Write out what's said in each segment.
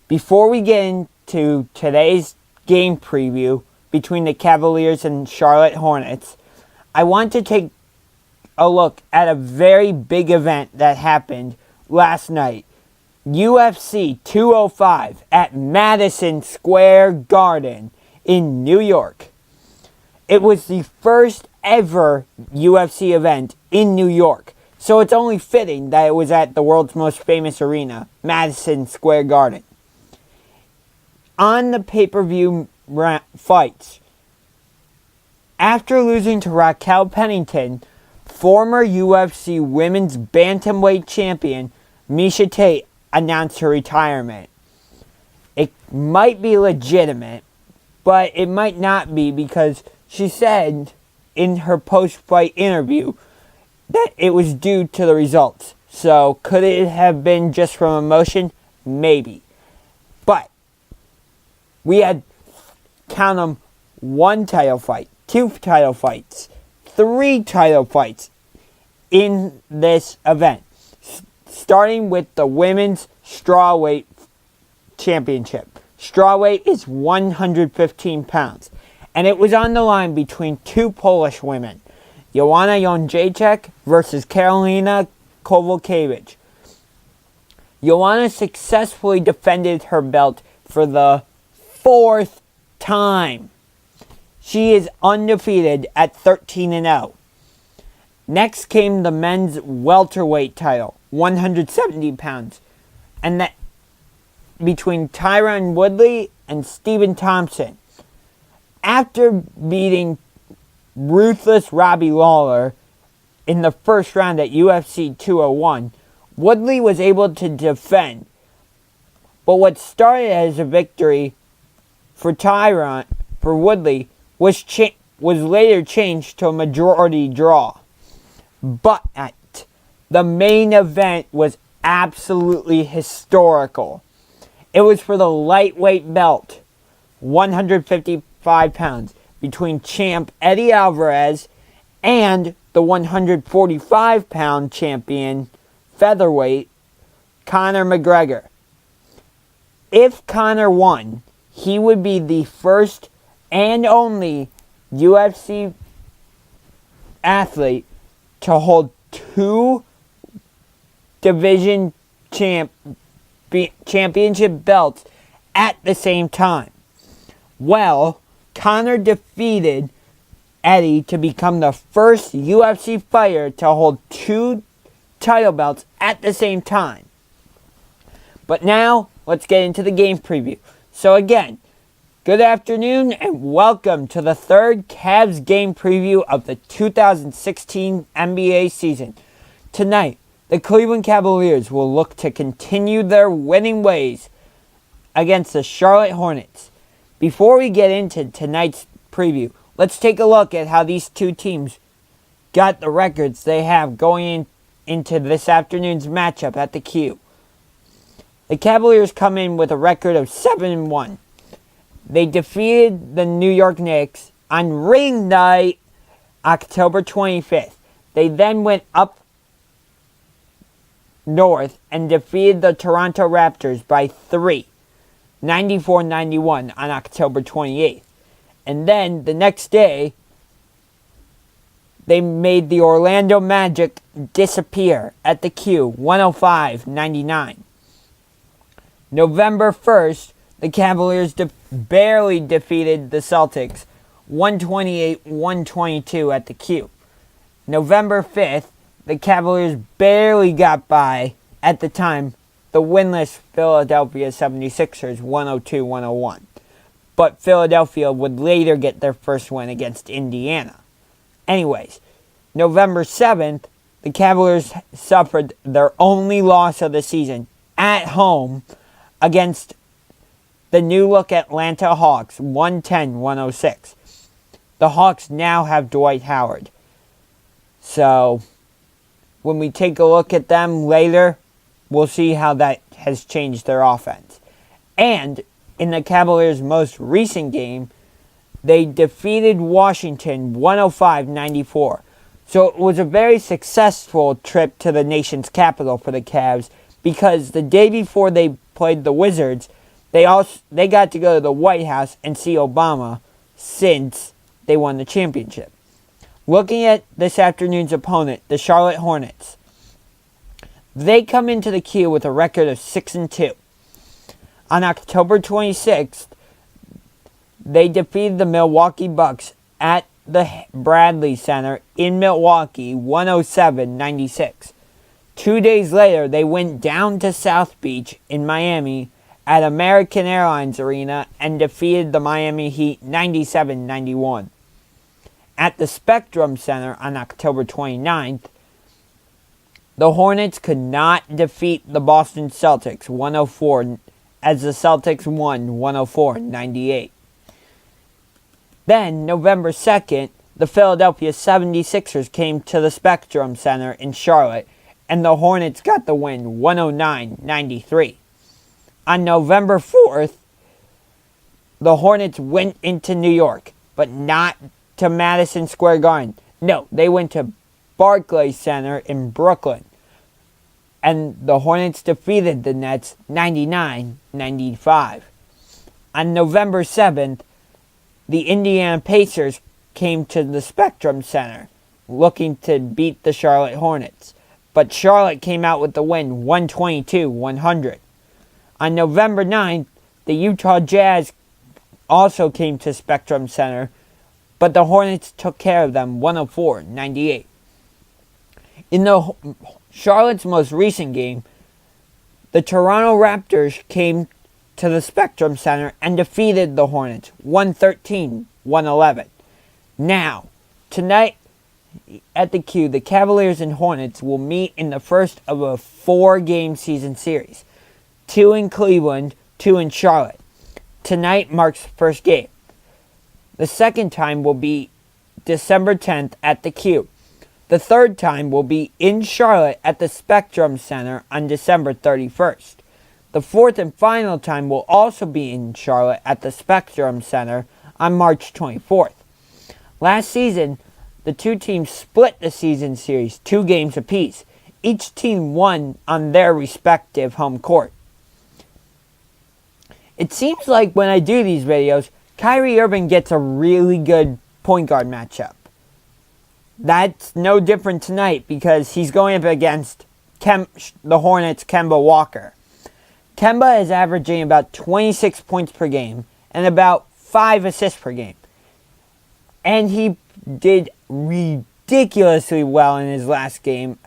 Before we get into today's game preview between the Cavaliers and Charlotte Hornets, I want to take a look at a very big event that happened last night. UFC 205 at Madison Square Garden in New York. It was the first ever UFC event in New York, so it's only fitting that it was at the world's most famous arena, Madison Square Garden. On the pay-per-view fights, after losing to Raquel Pennington, former UFC Women's Bantamweight Champion Miesha Tate announced her retirement. It might be legitimate, but it might not be, because she said in her post-fight interview that it was due to the results. So could it have been just from emotion? Maybe. But we had, count them, 1 title fight, 2 title fights, 3 title fights in this event. Starting with the Women's Strawweight Championship. Strawweight is 115 pounds. And it was on the line between 2 Polish women, Joanna Jędrzejczyk versus Karolina Kowalkiewicz. Joanna successfully defended her belt for the 4th time. She is undefeated at 13-0. Next came the men's welterweight title, 170 pounds, and that between Tyron Woodley and Stephen Thompson. After beating ruthless Robbie Lawler in the first round at UFC 201, Woodley was able to defend. But what started as a victory for Woodley was later changed to a majority draw. But the main event was absolutely historical. It was for the lightweight belt, 155 pounds, between champ Eddie Alvarez and the 145-pound champion featherweight Conor McGregor. If Conor won, he would be the first and only UFC athlete to hold 2 division championship belts at the same time. Well, Conor defeated Eddie to become the first UFC fighter to hold 2 title belts at the same time. But now, let's get into the game preview. So again, good afternoon and welcome to the 3rd Cavs game preview of the 2016 NBA season. Tonight, the Cleveland Cavaliers will look to continue their winning ways against the Charlotte Hornets. Before we get into tonight's preview, let's take a look at how these two teams got the records they have going into this afternoon's matchup at the Q. The Cavaliers come in with a record of 7-1. They defeated the New York Knicks on ring night, October 25th. They then went up north and defeated the Toronto Raptors by 3, 94-91 on October 28th. And then the next day, they made the Orlando Magic disappear at the Q, 105-99. November 1st, the Cavaliers barely defeated the Celtics, 128-122 at the Q. November 5th, the Cavaliers barely got by, at the time, the winless Philadelphia 76ers, 102-101. But Philadelphia would later get their first win against Indiana. Anyways, November 7th, the Cavaliers suffered their only loss of the season at home against the new-look Atlanta Hawks, 110-106. The Hawks now have Dwight Howard. So, when we take a look at them later, we'll see how that has changed their offense. And in the Cavaliers' most recent game, they defeated Washington 105-94. So it was a very successful trip to the nation's capital for the Cavs, because the day before they played the Wizards, They got to go to the White House and see Obama since they won the championship. Looking at this afternoon's opponent, the Charlotte Hornets, they come into the Q with a record of 6-2. On October 26th, they defeated the Milwaukee Bucks at the Bradley Center in Milwaukee, 107-96. 2 days later, they went down to South Beach in Miami at American Airlines Arena and defeated the Miami Heat 97-91. At the Spectrum Center on October 29th, the Hornets could not defeat the Boston Celtics 104 as the Celtics won 104-98. Then, November 2nd, the Philadelphia 76ers came to the Spectrum Center in Charlotte, and the Hornets got the win 109-93. On November 4th, the Hornets went into New York, but not to Madison Square Garden. No, they went to Barclays Center in Brooklyn, and the Hornets defeated the Nets 99-95. On November 7th, the Indiana Pacers came to the Spectrum Center looking to beat the Charlotte Hornets, but Charlotte came out with the win 122-100. On November 9th, the Utah Jazz also came to Spectrum Center, but the Hornets took care of them 104-98. In the Charlotte's most recent game, the Toronto Raptors came to the Spectrum Center and defeated the Hornets 113-111. Now, tonight at the Q, the Cavaliers and Hornets will meet in the first of a 4-game season series. 2 in Cleveland, 2 in Charlotte. Tonight marks the first game. The second time will be December 10th at the Q. The third time will be in Charlotte at the Spectrum Center on December 31st. The fourth and final time will also be in Charlotte at the Spectrum Center on March 24th. Last season, the two teams split the season series 2 games apiece. Each team won on their respective home court. It seems like when I do these videos, Kyrie Irving gets a really good point guard matchup. That's no different tonight because he's going up against the Hornets' Kemba Walker. Kemba is averaging about 26 points per game and about 5 assists per game. And he did ridiculously well in his last game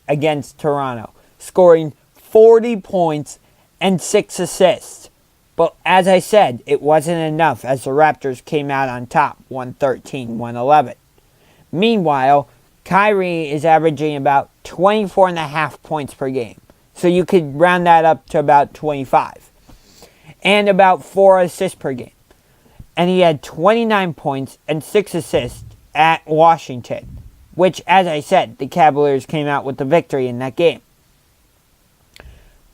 against Toronto, scoring 40 points and 6 assists. But as I said, it wasn't enough as the Raptors came out on top, 113-111. Meanwhile, Kyrie is averaging about 24.5 points per game. So you could round that up to about 25. And about 4 assists per game. And he had 29 points and 6 assists at Washington, which, as I said, the Cavaliers came out with the victory in that game.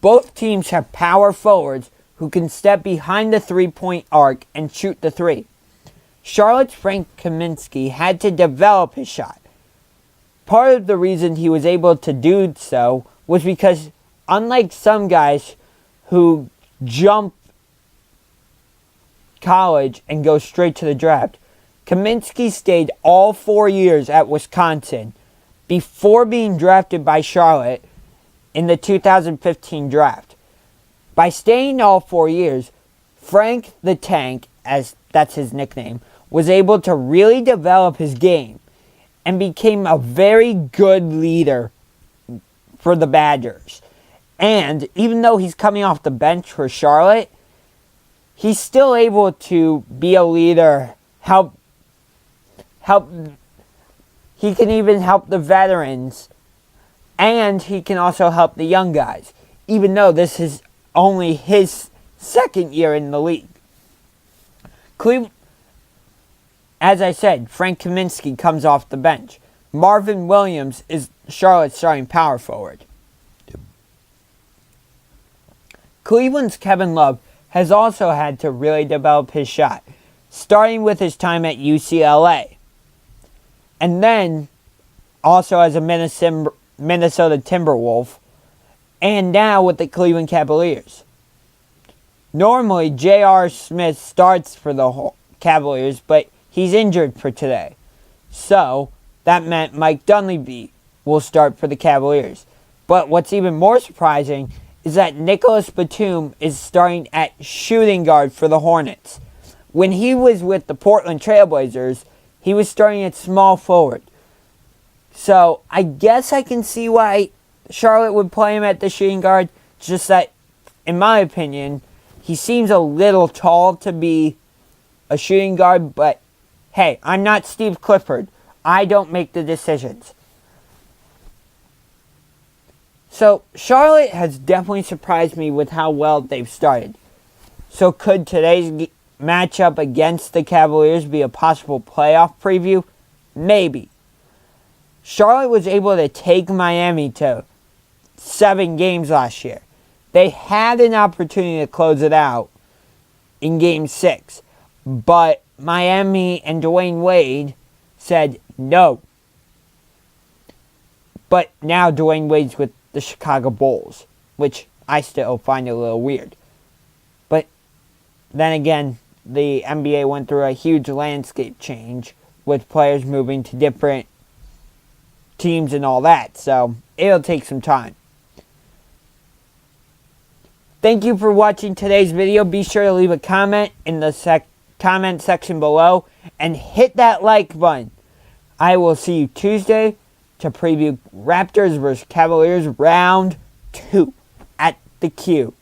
Both teams have power forwards who can step behind the three-point arc and shoot the three. Charlotte's Frank Kaminsky had to develop his shot. Part of the reason he was able to do so was because, unlike some guys who jump college and go straight to the draft, Kaminsky stayed all 4 years at Wisconsin before being drafted by Charlotte in the 2015 draft. By staying all 4 years, Frank the Tank, as that's his nickname, was able to really develop his game and became a very good leader for the Badgers. And even though he's coming off the bench for Charlotte, he's still able to be a leader, help. He can even help the veterans, and he can also help the young guys, even though this is only his second year in the league. As I said, Frank Kaminsky comes off the bench. Marvin Williams is Charlotte's starting power forward. Cleveland's Kevin Love has also had to really develop his shot, starting with his time at UCLA. And then also as a Minnesota Timberwolf, and now with the Cleveland Cavaliers. Normally, J.R. Smith starts for the Cavaliers, but he's injured for today. So, that meant Mike Dunleavy will start for the Cavaliers. But what's even more surprising is that Nicholas Batum is starting at shooting guard for the Hornets. When he was with the Portland Trailblazers, he was starting at small forward. So, I guess I can see why Charlotte would play him at the shooting guard. It's just that, in my opinion, he seems a little tall to be a shooting guard, but hey, I'm not Steve Clifford. I don't make the decisions. So, Charlotte has definitely surprised me with how well they've started. So, could today's matchup against the Cavaliers be a possible playoff preview? Maybe. Charlotte was able to take Miami to 7 games last year. They had an opportunity to close it out in Game 6, but Miami and Dwayne Wade said no. But now Dwayne Wade's with the Chicago Bulls, which I still find a little weird. But then again, the NBA went through a huge landscape change with players moving to different teams and all that, so it'll take some time. Thank you for watching today's video. Be sure to leave a comment in the comment section below and hit that like button. I will see you Tuesday to preview Raptors vs. Cavaliers round 2 at the Q.